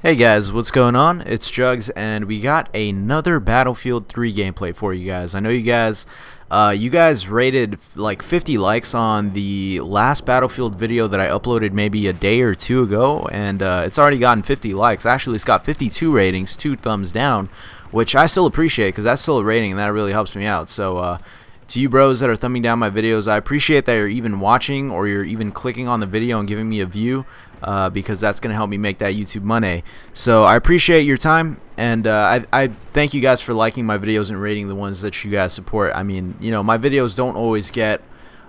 Hey guys, what's going on? It's Jugs, and we got another Battlefield 3 gameplay for you guys. I know you guys rated like 50 likes on the last Battlefield video that I uploaded maybe a day or two ago, and it's already gotten 50 likes. Actually, it's got 52 ratings, 2 thumbs down, which I still appreciate because that's still a rating, and that really helps me out. So, to you bros that are thumbing down my videos, I appreciate that you're even watching or you're even clicking on the video and giving me a view, because that's going to help me make that YouTube money. So I appreciate your time, and I thank you guys for liking my videos and rating the ones that you guys support. I mean, you know, my videos don't always get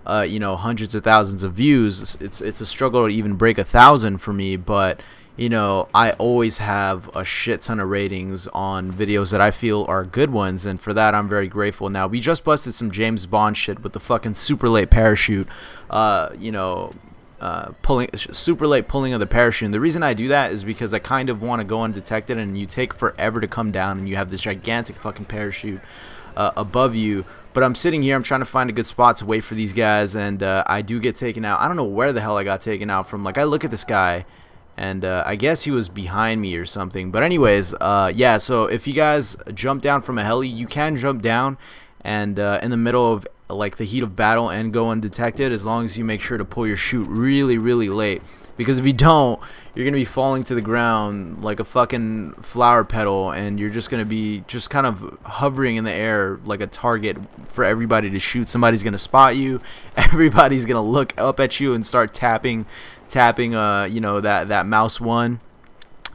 you know, hundreds of thousands of views. It's a struggle to even break 1,000 for me, but you know, I always have a shit ton of ratings on videos that I feel are good ones, and for that I'm very grateful. Now, we just busted some James Bond shit with the fucking super late parachute, you know, super late pulling of the parachute. And the reason I do that is because I kind of want to go undetected, and you take forever to come down, and you have this gigantic fucking parachute above you. But I'm sitting here, I'm trying to find a good spot to wait for these guys, and I do get taken out. I don't know where the hell I got taken out from. Like, I look at this guy, and I guess he was behind me or something. But anyways, yeah, so if you guys jump down from a heli, you can jump down and in the middle of like the heat of battle and go undetected, as long as you make sure to pull your chute really late, because if you don't, you're gonna be falling to the ground like a fucking flower petal, and you're just gonna be just kind of hovering in the air like a target for everybody to shoot. Somebody's gonna spot you, everybody's gonna look up at you and start tapping you know, that mouse one,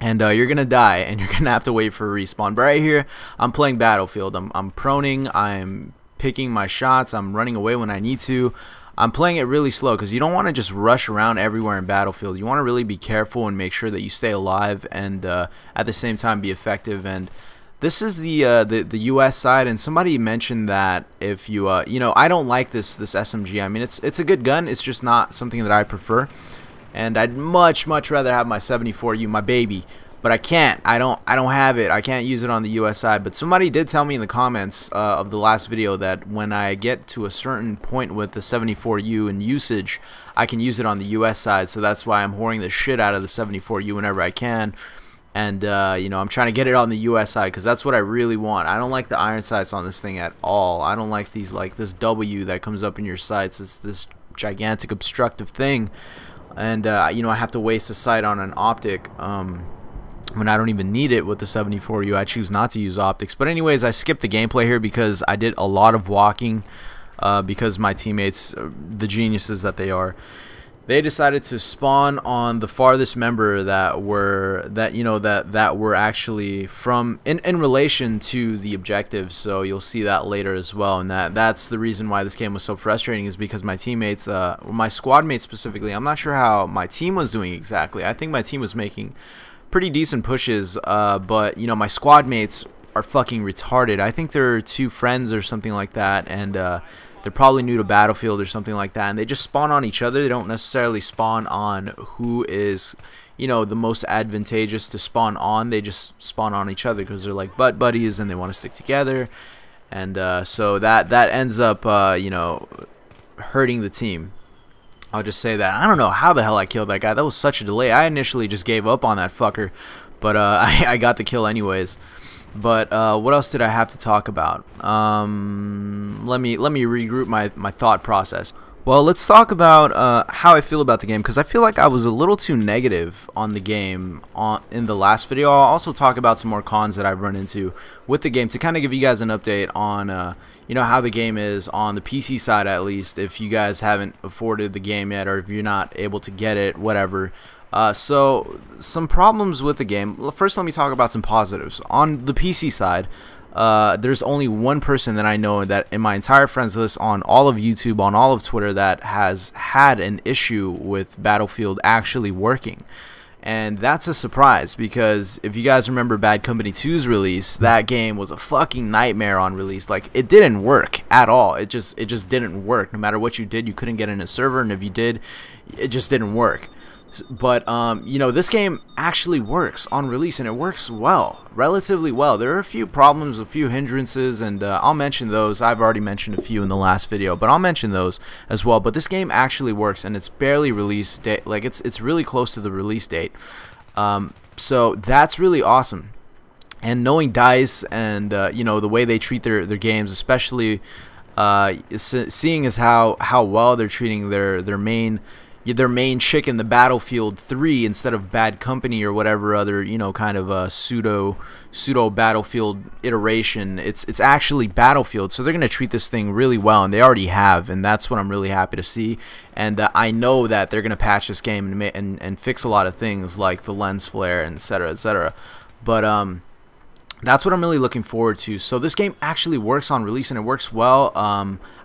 and you're gonna die, and you're gonna have to wait for a respawn. But right here, I'm playing Battlefield. I'm proning, I'm picking my shots, I'm running away when I need to. I'm playing it really slow because you don't want to just rush around everywhere in Battlefield. You want to really be careful and make sure that you stay alive, and at the same time be effective. And this is the US side, and somebody mentioned that if you you know, I don't like this SMG. I mean, it's a good gun, it's just not something that I prefer, and I'd much rather have my 74U, my baby. But I can't. I don't have it. I can't use it on the US side. But somebody did tell me in the comments of the last video that when I get to a certain point with the 74U in usage, I can use it on the US side. So that's why I'm whoring the shit out of the 74U whenever I can. And you know, I'm trying to get it on the US side because that's what I really want. I don't like the iron sights on this thing at all. I don't like these, like this W that comes up in your sights. It's this gigantic obstructive thing, and you know, I have to waste a sight on an optic when I don't even need it with the 74U. I choose not to use optics. But anyways, I skipped the gameplay here because I did a lot of walking, because my teammates, the geniuses that they are, they decided to spawn on the farthest member that were actually from in relation to the objectives. So you'll see that later as well, and that's the reason why this game was so frustrating, is because my teammates, my squad mates specifically, I'm not sure how my team was doing exactly. I think my team was making pretty decent pushes, but you know, my squad mates are fucking retarded. I think they're 2 friends or something like that, and they're probably new to Battlefield or something like that, and they just spawn on each other. They don't necessarily spawn on who is, you know, the most advantageous to spawn on. They just spawn on each other because they're like butt buddies and they want to stick together, and so that ends up you know, hurting the team. I'll just say that. I don't know how the hell I killed that guy. That was such a delay. I initially just gave up on that fucker, but I got the kill anyways. But what else did I have to talk about? Let me regroup my thought process. Well, let's talk about how I feel about the game, because I feel like I was a little too negative on the game in the last video. I'll also talk about some more cons that I've run into with the game to kind of give you guys an update on you know, how the game is on the PC side, at least, if you guys haven't afforded the game yet, or if you're not able to get it, whatever. So some problems with the game. First, let me talk about some positives. On the PC side, there's only one person that I know that in my entire friends list on all of YouTube, on all of Twitter, that has had an issue with Battlefield actually working. And that's a surprise, because if you guys remember Bad Company 2's release, that game was a fucking nightmare on release. Like, it didn't work at all. It just didn't work. No matter what you did, you couldn't get in a server, and if you did, it just didn't work. But you know, this game actually works on release, and it works well, relatively well. There are a few problems, a few hindrances, and I'll mention those. I've already mentioned a few in the last video, but I'll mention those as well. But this game actually works, and it's barely release date. Like, it's really close to the release date. So that's really awesome. And knowing DICE and you know, the way they treat their games, especially seeing as how well they're treating their main chick in the Battlefield 3 instead of Bad Company or whatever other, you know, kind of a pseudo Battlefield iteration. It's actually Battlefield, so they're gonna treat this thing really well, and they already have, and that's what I'm really happy to see. And I know that they're gonna patch this game and fix a lot of things like the lens flare and etc. etc. But that's what I'm really looking forward to. So this game actually works on release, and it works well.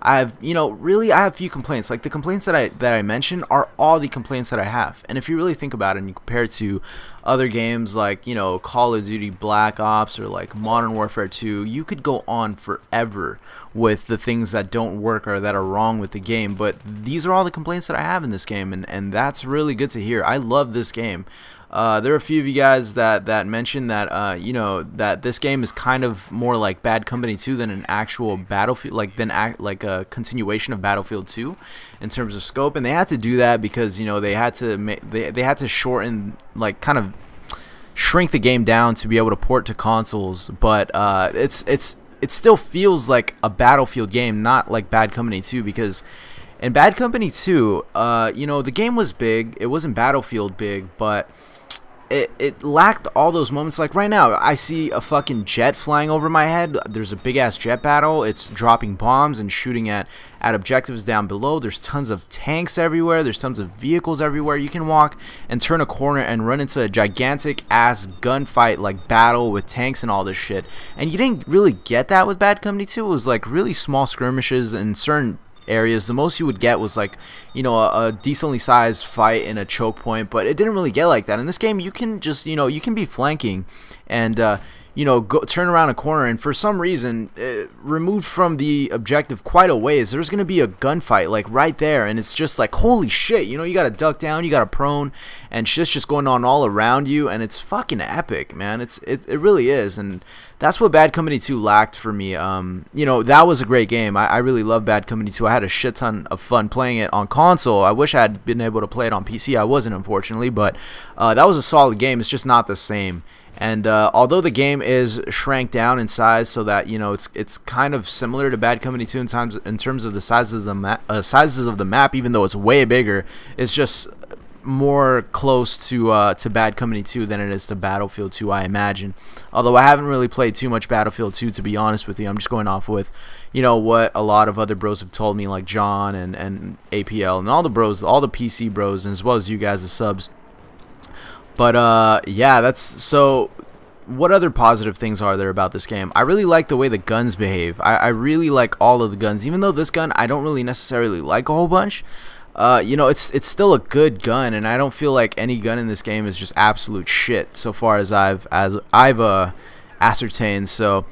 I have a few complaints. Like the complaints that I mentioned are all the complaints that I have. And if you really think about it and you compare it to other games like, you know, Call of Duty Black Ops or like Modern Warfare 2, you could go on forever with the things that don't work or that are wrong with the game. But these are all the complaints that I have in this game, and that's really good to hear. I love this game. There are a few of you guys that mentioned that you know, that this game is kind of more like Bad Company 2 than an actual Battlefield, like a continuation of Battlefield 2 in terms of scope, and they had to do that because, you know, they had to shorten, like kind of shrink the game down to be able to port to consoles. But it still feels like a Battlefield game, not like Bad Company 2, because in Bad Company 2, you know, the game was big. It wasn't Battlefield big, but it lacked all those moments. Like right now, I see a fucking jet flying over my head. There's a big ass jet battle. It's dropping bombs and shooting at objectives down below. There's tons of tanks everywhere. There's tons of vehicles everywhere. You can walk and turn a corner and run into a gigantic ass gunfight, like battle with tanks and all this shit. And you didn't really get that with Bad Company 2. It was like really small skirmishes in certain areas. The most you would get was like, you know, a decently sized fight in a choke point, but it didn't really get like that. In this game, you can just, you know, you can be flanking and you know, turn around a corner, and for some reason, removed from the objective quite a ways, there's gonna be a gunfight like right there, and it's just like, holy shit, you know, you gotta duck down, you gotta prone, and shit's just going on all around you, and it's fucking epic, man. It really is, and that's what Bad Company 2 lacked for me. You know, that was a great game. I really love Bad Company 2. I had a shit ton of fun playing it on console. I wish I had been able to play it on PC. I wasn't, unfortunately, but that was a solid game. It's just not the same. And although the game is shrank down in size, so that, you know, it's kind of similar to Bad Company 2 in terms of the sizes of the map, even though it's way bigger, it's just more close to Bad Company 2 than it is to Battlefield 2, I imagine. Although I haven't really played too much Battlefield 2, to be honest with you. I'm just going off with, you know, what a lot of other bros have told me, like John and APL and all the bros, all the PC bros, and as well as you guys, the subs. But yeah, that's so. What other positive things are there about this game? I really like the way the guns behave. I really like all of the guns, even though this gun I don't really necessarily like a whole bunch. You know, it's still a good gun, and I don't feel like any gun in this game is just absolute shit so far as I've ascertained. So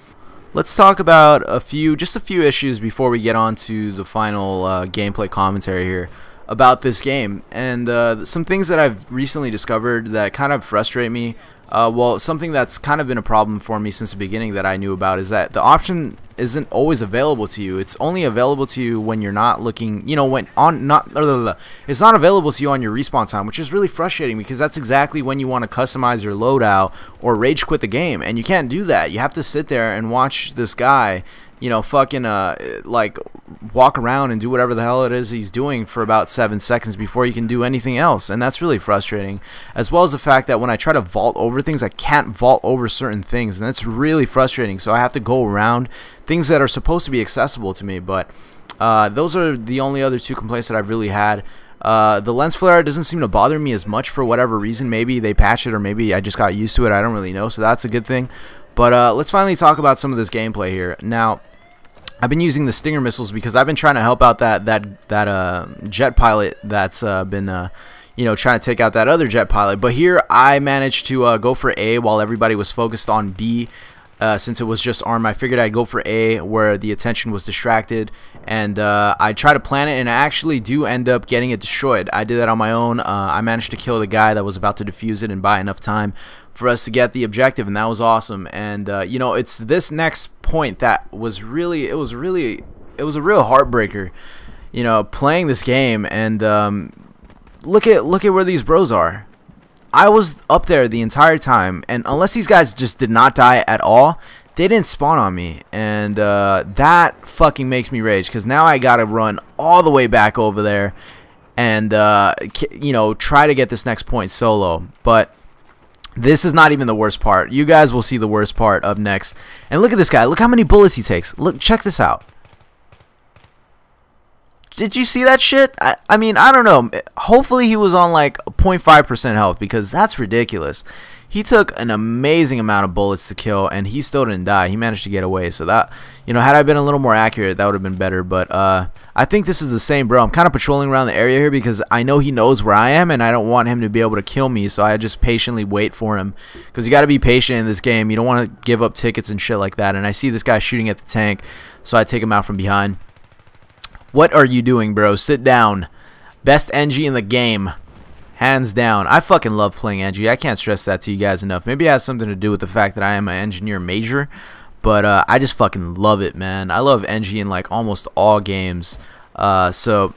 let's talk about just a few issues before we get on to the final gameplay commentary here about this game, and some things that I've recently discovered that kind of frustrate me. Well, something that's kind of been a problem for me since the beginning that I knew about is that the option isn't always available to you. It's only available to you when you're not looking, you know, it's not available to you on your respawn time, which is really frustrating because that's exactly when you want to customize your loadout or rage quit the game, and you can't do that. You have to sit there and watch this guy, you know, fucking like walk around and do whatever the hell it is he's doing for about 7 seconds before you can do anything else, and that's really frustrating. As well as the fact that when I try to vault over things, I can't vault over certain things, and that's really frustrating. So I have to go around things that are supposed to be accessible to me. But those are the only other two complaints that I've really had. The lens flare doesn't seem to bother me as much for whatever reason. Maybe they patched it, or maybe I just got used to it. I don't really know, so that's a good thing. But let's finally talk about some of this gameplay here. Now, I've been using the Stinger missiles because I've been trying to help out that jet pilot that's been you know, trying to take out that other jet pilot. But here I managed to go for A while everybody was focused on B. Since it was just arm, I figured I'd go for A where the attention was distracted, and I try to plan it, and I actually do end up getting it destroyed. I did that on my own. I managed to kill the guy that was about to defuse it and buy enough time for us to get the objective, and that was awesome. And you know, it's this next point that was really, it was a real heartbreaker, you know, playing this game. And look at where these bros are. I was up there the entire time, and unless these guys just did not die at all, they didn't spawn on me, and that fucking makes me rage, because now I gotta run all the way back over there and you know, try to get this next point solo. But this is not even the worst part. You guys will see the worst part up next. And look at this guy. Look how many bullets he takes. Look, check this out. Did you see that shit? I mean, I don't know. Hopefully he was on like 0.5% health, because that's ridiculous. He took an amazing amount of bullets to kill, and he still didn't die. He managed to get away. So that, you know, had I been a little more accurate, that would have been better. But I think this is the same bro. I'm kind of patrolling around the area here because I know he knows where I am, and I don't want him to be able to kill me. So I just patiently wait for him, because you got to be patient in this game. You don't want to give up tickets and shit like that. And I see this guy shooting at the tank, so I take him out from behind. What are you doing, bro? Sit down. Best NG in the game. Hands down. I fucking love playing NG. I can't stress that to you guys enough. Maybe it has something to do with the fact that I am an engineer major, but I just fucking love it, man. I love NG in like almost all games. So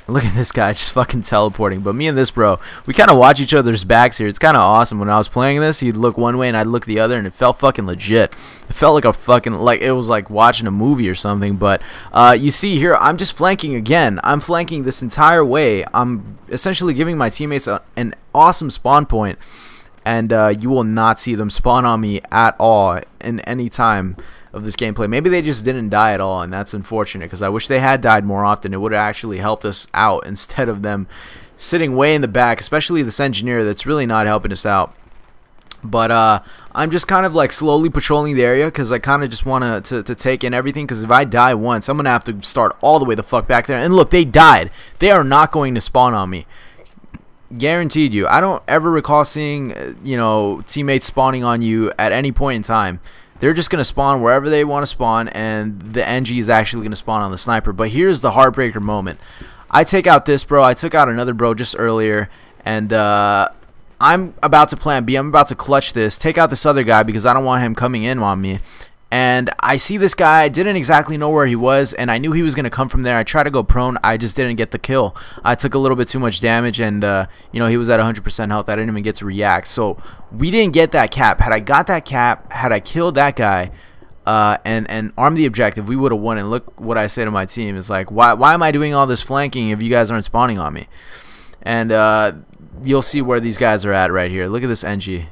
look at this guy just fucking teleporting. But me and this bro, we kind of watch each other's backs here. It's kind of awesome. When I was playing this, he'd look one way and I'd look the other, and it felt fucking legit. It felt like a fucking, like it was like watching a movie or something. But you see here, I'm just flanking again. I'm flanking this entire way. I'm essentially giving my teammates an awesome spawn point, and you will not see them spawn on me at all in any time of this gameplay. Maybe they just didn't die at all, and that's unfortunate, because I wish they had died more often. It would have actually helped us out instead of them sitting way in the back, especially this engineer that's really not helping us out. But I'm just kind of like slowly patrolling the area, because I kind of just want to take in everything, because if I die once, I'm going to have to start all the way the fuck back there. And look, they died. They are not going to spawn on me. Guaranteed you. I don't ever recall seeing, you know, teammates spawning on you at any point in time. They're just going to spawn wherever they want to spawn, and the NG is actually going to spawn on the sniper. But here's the heartbreaker moment. I take out this bro. I took out another bro just earlier, and I'm about to plan B. I'm about to clutch this, take out this other guy, because I don't want him coming in on me. And I see this guy. I didn't exactly know where he was, and I knew he was going to come from there. I tried to go prone. I just didn't get the kill. I took a little bit too much damage, and you know, he was at 100% health. I didn't even get to react. So we didn't get that cap. Had I got that cap, had I killed that guy and armed the objective, we would have won. And look what I say to my team is like, why am I doing all this flanking if you guys aren't spawning on me? And you'll see where these guys are at right here. Look at this NG.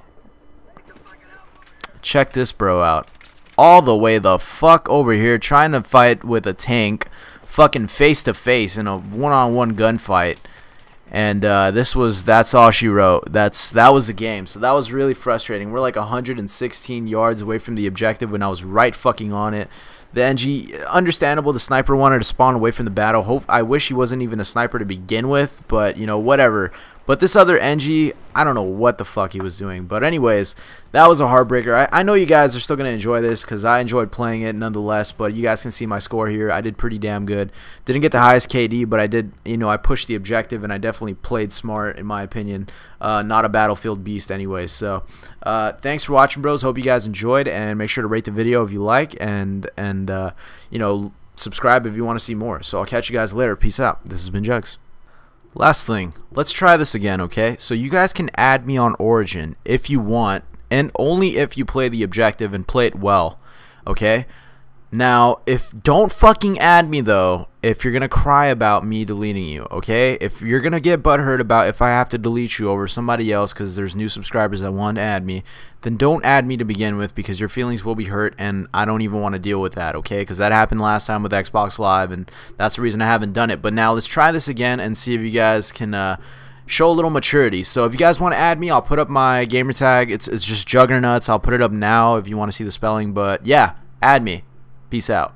Check this bro out. All the way the fuck over here, trying to fight with a tank, fucking face to face in a one-on-one gunfight. And that's all she wrote. That was the game. So that was really frustrating. We're like 116 yards away from the objective when I was right fucking on it. The NG, understandable, the sniper wanted to spawn away from the battle. I wish he wasn't even a sniper to begin with, but you know, whatever. But this other NG, I don't know what the fuck he was doing. But anyways, that was a heartbreaker. I know you guys are still going to enjoy this, because I enjoyed playing it nonetheless. But you guys can see my score here. I did pretty damn good. Didn't get the highest KD, but I did, you know, I pushed the objective, and I definitely played smart, in my opinion. Not a Battlefield beast anyway. So thanks for watching, bros. Hope you guys enjoyed, and make sure to rate the video if you like, and you know, subscribe if you want to see more. So I'll catch you guys later. Peace out. This has been Jugs. Last thing, let's try this again, okay? So you guys can add me on Origin if you want, and only if you play the objective and play it well, okay? Now, don't fucking add me though if you're gonna cry about me deleting you, okay? If you're gonna get butthurt about if I have to delete you over somebody else because there's new subscribers that want to add me, then don't add me to begin with, because your feelings will be hurt, and I don't even want to deal with that, okay? Because that happened last time with Xbox Live, and that's the reason I haven't done it. But now let's try this again and see if you guys can show a little maturity. So if you guys want to add me, I'll put up my gamer tag. It's just Juggernauts. I'll put it up now if you want to see the spelling. But yeah, add me. Peace out.